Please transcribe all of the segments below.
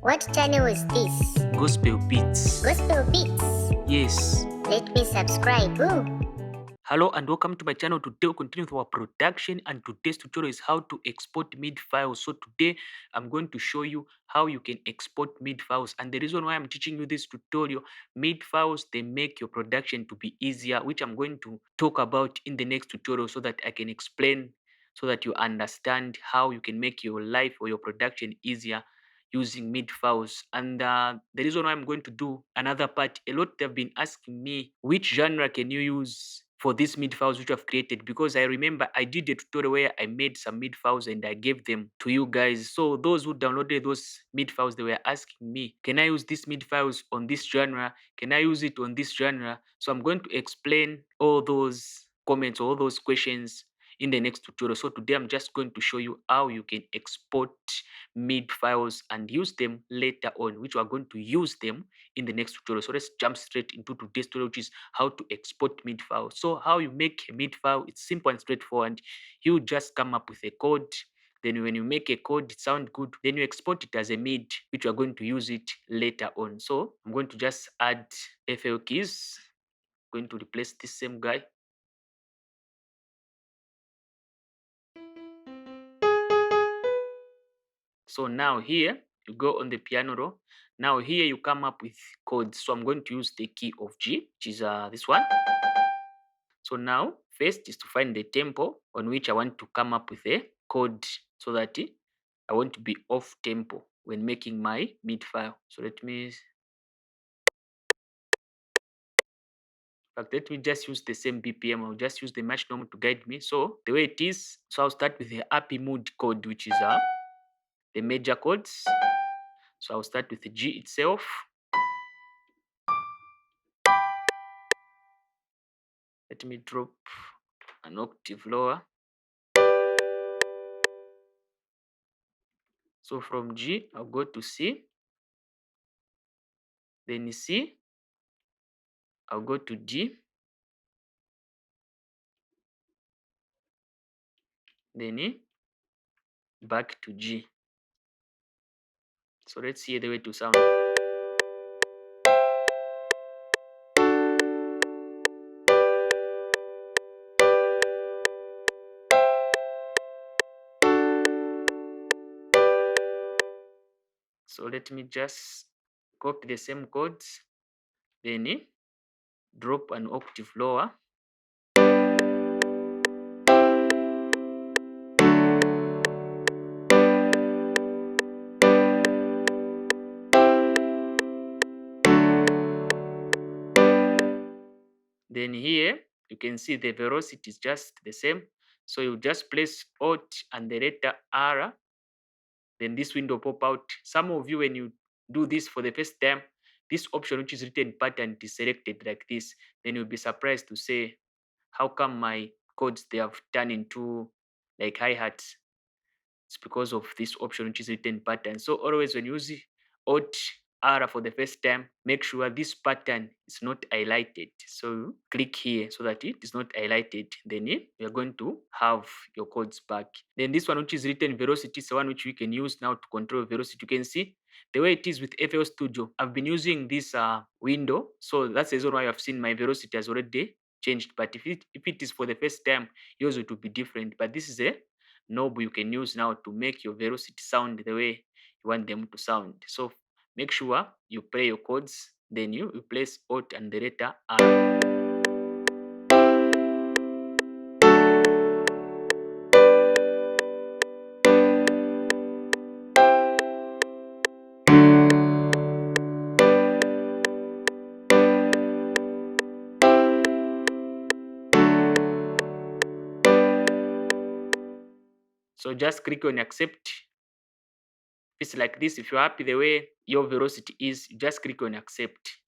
What channel is this? Gospel Beats. Gospel Beats. Yes. Let me subscribe. Ooh. Hello and welcome to my channel. Today we'll continue with our production, and today's tutorial is how to export MIDI files. So today I'm going to show you how you can export MIDI files, and the reason why I'm teaching you this tutorial, MIDI files, they make your production to be easier, which I'm going to talk about in the next tutorial so that I can explain, so that you understand how you can make your life or your production easier using MIDI files. And the reason why I'm going to do another part, a lot have been asking me which genre can you use for these MIDI files which I've created, because I remember I did a tutorial where I made some MIDI files and I gave them to you guys. So those who downloaded those MIDI files, they were asking me, can I use these MIDI files on this genre? Can I use it on this genre? So I'm going to explain all those comments, all those questions in the next tutorial. So today I'm just going to show you how you can export MIDI files and use them later on, which we are going to use them in the next tutorial. So let's jump straight into today's tutorial, which is how to export MIDI files. So how you make a MIDI file, it's simple and straightforward. You just come up with a code. Then when you make a code, it sounds good. Then you export it as a MIDI, which we are going to use it later on. So I'm going to just add FL keys. I'm going to replace this same guy. So now here you go on the piano roll. Now here you come up with chords. So I'm going to use the key of G, which is this one. So now first is to find the tempo on which I want to come up with a chord so that I want to be off tempo when making my MIDI file. So let me just use the same BPM. I'll just use the metronome to guide me. So the way it is, so I'll start with the happy mood chord, which is the major chords. So I'll start with the G itself. Let me drop an octave lower. So from G, I'll go to C. Then C, I'll go to D. Then back to G. So let's hear the way to sound. So let me just copy the same chords, then drop an octave lower. Then here you can see the velocity is just the same. So you just place Alt and the letter R. Then this window pop out. Some of you, when you do this for the first time, this option which is written pattern is selected like this. Then you'll be surprised to say, how come my chords they have turned into like hi-hats? It's because of this option which is written pattern. So always when you use Alt R for the first time, make sure this pattern is not highlighted. So click here so that it is not highlighted. Then you're going to have your chords back. Then this one which is written velocity is the one which we can use now to control velocity. You can see the way it is with FL Studio. I've been using this window. So that's the reason why I've seen my velocity has already changed. But if it is for the first time, yours will be different. But this is a knob you can use now to make your velocity sound the way you want them to sound. So make sure you play your chords, then you replace Alt and the letter R. So just click on accept. If it's like this, if you're happy the way your velocity is, just click on accept.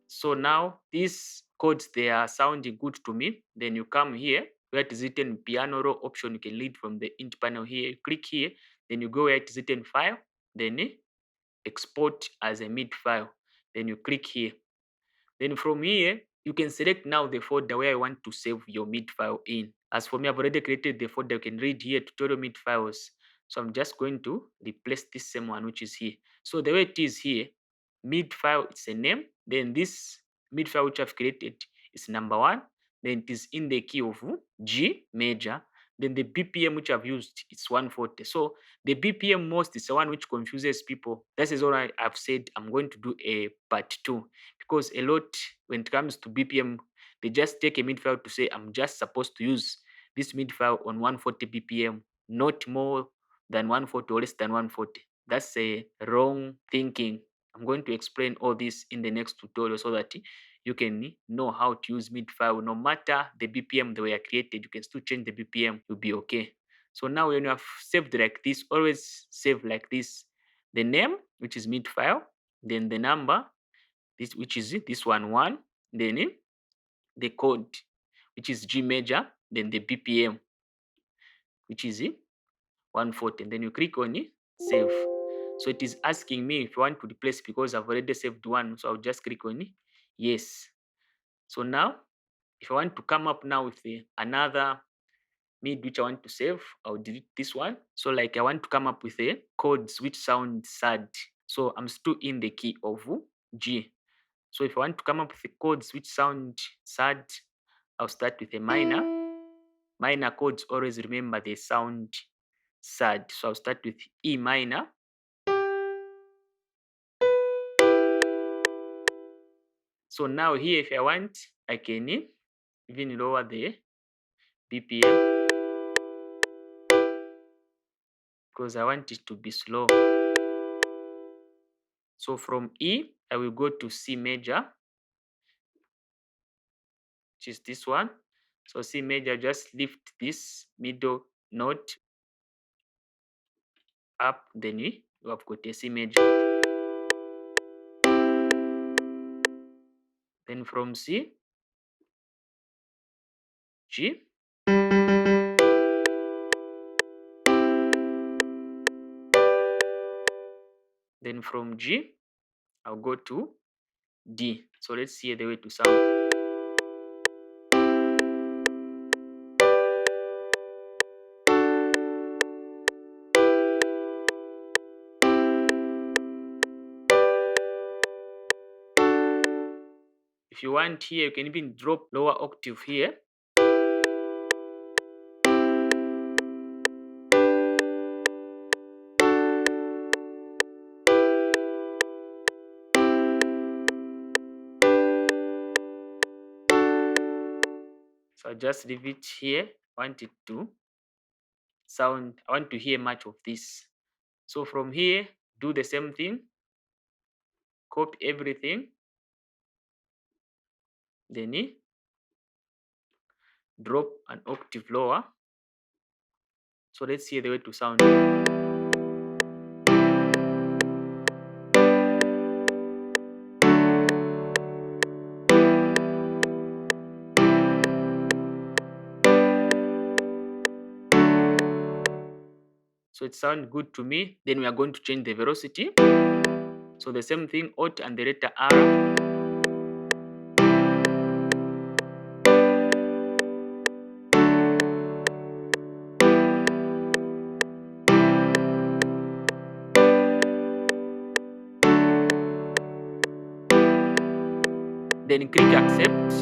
So now these chords, they are sounding good to me. Then you come here where it is written piano roll option. You can lead from the int panel here. You click here, then you go where it is written file, then export as a MIDI file. Then you click here. Then from here, you can select now the folder where you want to save your MIDI file in. As for me, I've already created the folder. You can read here, tutorial MIDI files. So I'm just going to replace this same one, which is here. So the way it is here, MIDI file, it's a name. Then this MIDI file which I've created is number 1. Then it is in the key of G major. Then the BPM which I've used, it's 140. So the BPM most is the one which confuses people. That is all I've said. I'm going to do a part 2 because a lot, when it comes to BPM, they just take a MIDI file to say, I'm just supposed to use this MIDI file on 140 BPM, not more than 140 or less than 140. That's a wrong thinking. I'm going to explain all this in the next tutorial so that you can know how to use MIDI file. No matter the BPM they were created, you can still change the BPM, you'll be okay. So now when you have saved like this, always save like this. The name, which is MIDI file, then the number, this which is this one, then the code, which is G major, then the BPM, which is 140, and then you click on save. So it is asking me if you want to replace because I've already saved one. So I'll just click on yes. So now if I want to come up now with another MIDI which I want to save, I'll delete this one. So like I want to come up with a codes which sound sad. So I'm still in the key of G. So if I want to come up with the chords which sound sad, I'll start with a minor. Minor chords always remember they sound sad. So I'll start with E minor. So now here, if I want, I can even lower the BPM because I want it to be slow. So from E, I will go to C major, which is this one. So C major, just lift this middle note up, then you have got a C major. Then from C, G, then from G, I'll go to D. So let's see the way to sound. If you want here, you can even drop lower octave here. So I just leave it here. I want it to sound, I want to hear much of this. So from here, do the same thing. Copy everything. Then drop an octave lower. So let's hear the way to sound. So it sounds good to me. Then we are going to change the velocity. So the same thing, Alt and the letter R. Then click accept.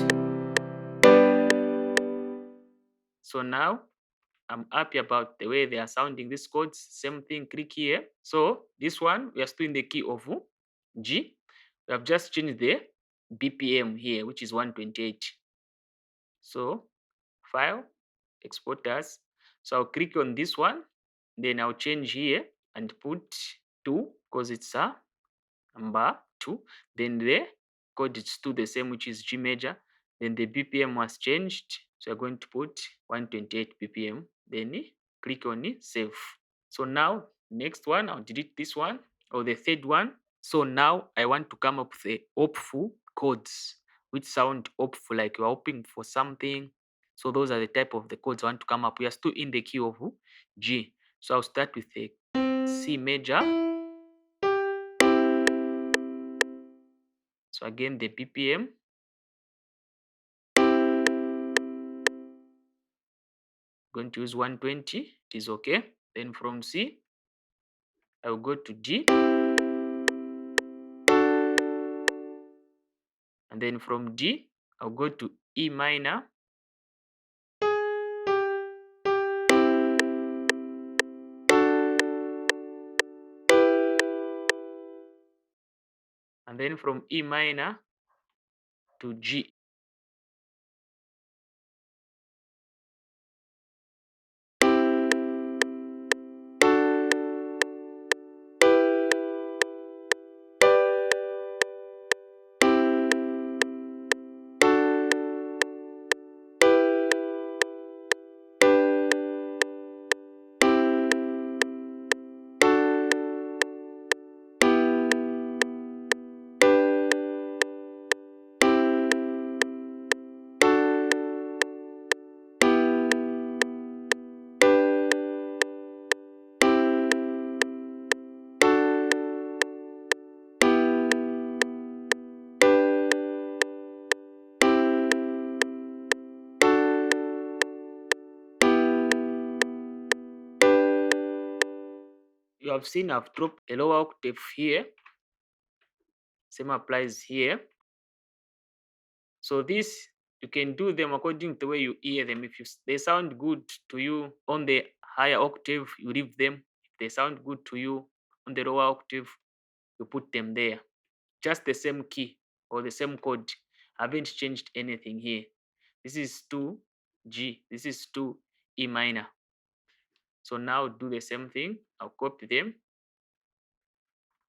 So now I'm happy about the way they are sounding these chords. Same thing, click here. So this one, we are still in the key of G. We have just changed the BPM here, which is 128. So file, export as. So I'll click on this one. Then I'll change here and put 2 because it's a number 2. Then the chord is still the same, which is G major. Then the BPM was changed. So I'm going to put 128 BPM. Then click on save. So now next one, I'll delete this one or the third one. So now I want to come up with a hopeful chords which sound hopeful, like you're hoping for something. So those are the type of the chords I want to come up. We are still in the key of G. So I'll start with a C major. So again, the BPM going to use 120. It is okay. Then from C, I will go to G. And then from G, I'll go to E minor. And then from E minor to G. You have seen I've dropped a lower octave here. Same applies here. So this, you can do them according to the way you hear them. If they sound good to you on the higher octave, you leave them. If they sound good to you on the lower octave, you put them there. Just the same key or the same chord. I haven't changed anything here. This is 2 G. This is 2 E minor. So now do the same thing. I'll copy them.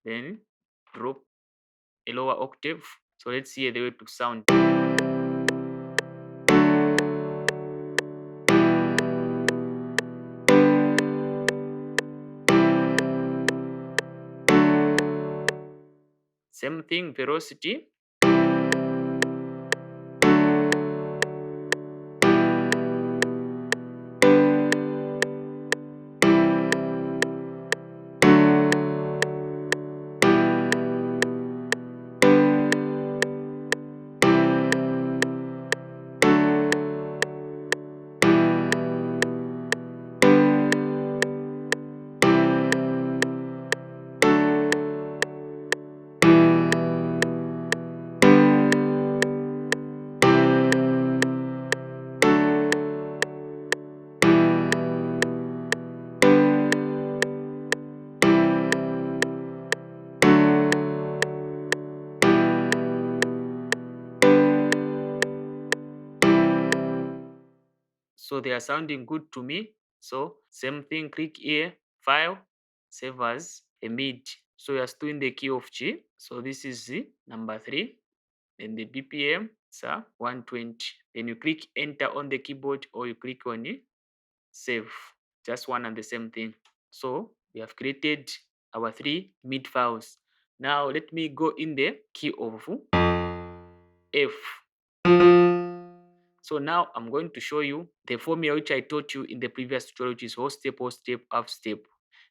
Then drop a lower octave. So let's hear the way to sound. Same thing, velocity. So they are sounding good to me. So same thing, click here, file, save as a MIDI. So you are still in the key of G. So this is the number 3. Then the BPM is 120. Then you click enter on the keyboard or you click on it, save. Just one and the same thing. So we have created our 3 MIDI files. Now let me go in the key of F. So now I'm going to show you the formula which I taught you in the previous tutorial, which is whole step, half step.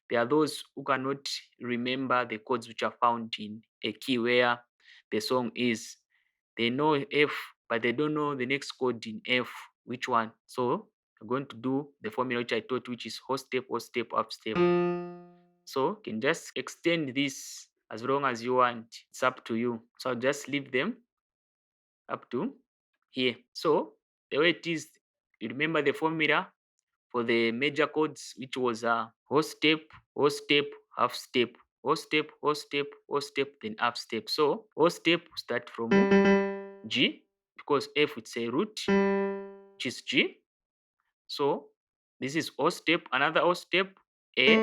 There are those who cannot remember the chords which are found in a key where the song is. They know F, but they don't know the next chord in F, which one. So I'm going to do the formula which I taught, which is whole step, half step. So you can just extend this as long as you want. It's up to you. So I'll just leave them up to here. So the way it is, you remember the formula for the major chords, which was whole step, half step, whole step, then half step. So whole step start from G, because F it's a root, which is G. So this is whole step, another whole step, A,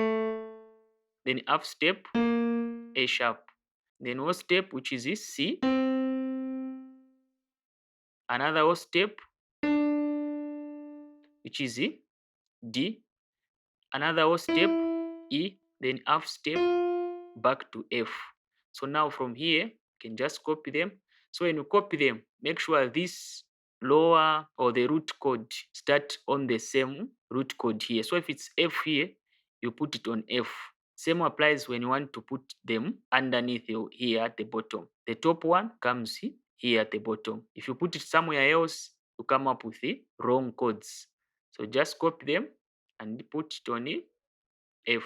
then half step, A sharp, then whole step, which is this C, another whole step, which is D, another whole step, E, then half step, back to F. So now from here, you can just copy them. So when you copy them, make sure this lower or the root chord start on the same root chord here. So if it's F here, you put it on F. Same applies when you want to put them underneath here at the bottom. The top one comes here at the bottom. If you put it somewhere else, you come up with the wrong chords. So just copy them and put it on F.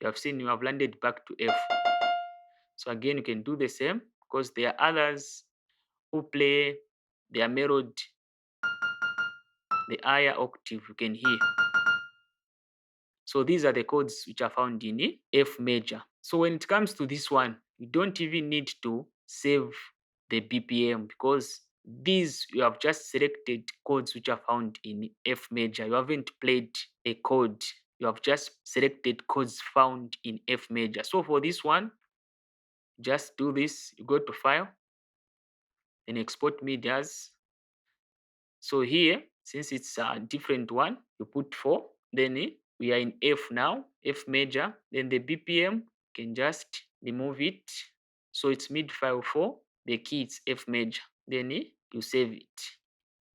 You have seen you have landed back to F. So again, you can do the same because there are others who play their melody, the higher octave you can hear. So these are the chords which are found in F major. So when it comes to this one, you don't even need to save the BPM because these you have just selected chords which are found in F major. You haven't played a chord. You have just selected chords found in F major. So for this one, just do this. You go to File, then Export MIDI as. So here, since it's a different one, you put 4. Then we are in F now, F major. Then the BPM can just remove it. So it's mid file 4. The key is F major. Then you save it.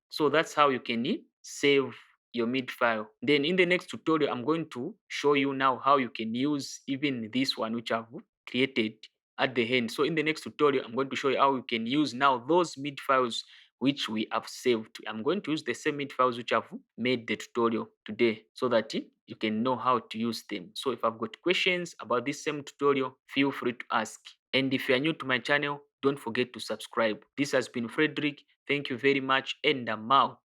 So that's how you can save your mid file. Then in the next tutorial, I'm going to show you now how you can use even this one which I've created at the end. So in the next tutorial, I'm going to show you how you can use now those mid files which we have saved. I'm going to use the same mid files which I've made the tutorial today so that you can know how to use them. So if I've got questions about this same tutorial, feel free to ask. And if you are new to my channel, don't forget to subscribe. This has been Frederick. Thank you very much, and I'm out.